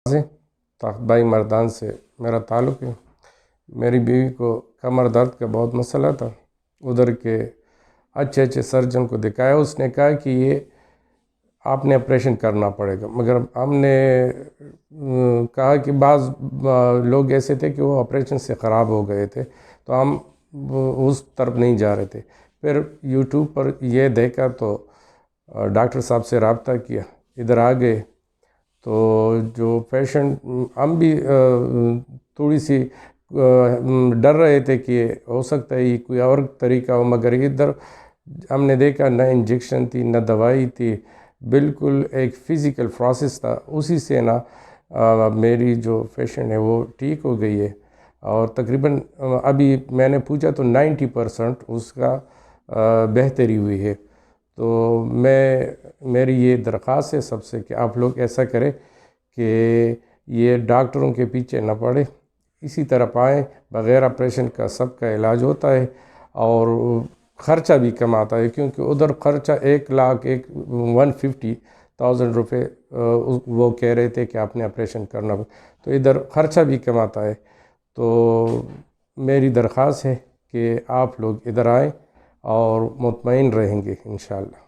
سے طاقت بائی مردان سے میرا تعلق ہے. میری بیوی کو کمر درد کا بہت مسئلہ تھا. ادھر کے اچھے سرجن کو دکھایا. اس نے کہا کہ یہ آپ نے آپریشن کرنا پڑے گا. مگر ہم نے کہا کہ بعض لوگ ایسے تھے کہ وہ آپریشن سے خراب ہو گئے تھے تو ہم اس طرف نہیں جا رہے تھے. پھر یوٹیوب پر یہ دیکھا تو ڈاکٹر صاحب سے رابطہ کیا, ادھر آ گئے. تو جو پیشنٹ ہم بھی تھوڑی سی ڈر رہے تھے کہ ہو سکتا ہے یہ کوئی اور طریقہ ہو, مگر ادھر ہم نے دیکھا نہ انجیکشن تھی نہ دوائی تھی, بالکل ایک فزیکل پروسیس تھا. اسی سے میری جو پیشنٹ ہے وہ ٹھیک ہو گئی ہے. اور تقریباً ابھی میں نے پوچھا تو 90% اس کا بہتری ہوئی ہے. تو میری یہ درخواست ہے سب سے کہ آپ لوگ ایسا کریں کہ یہ ڈاکٹروں کے پیچھے نہ پڑے, اسی طرح آئیں. بغیر آپریشن کا سب کا علاج ہوتا ہے اور خرچہ بھی کم آتا ہے, کیونکہ ادھر خرچہ 1,50,000 روپے وہ کہہ رہے تھے کہ آپ نے آپریشن کرنا, تو ادھر خرچہ بھی کم آتا ہے. تو میری درخواست ہے کہ آپ لوگ ادھر آئیں اور مطمئن رہیں گے انشاءاللہ.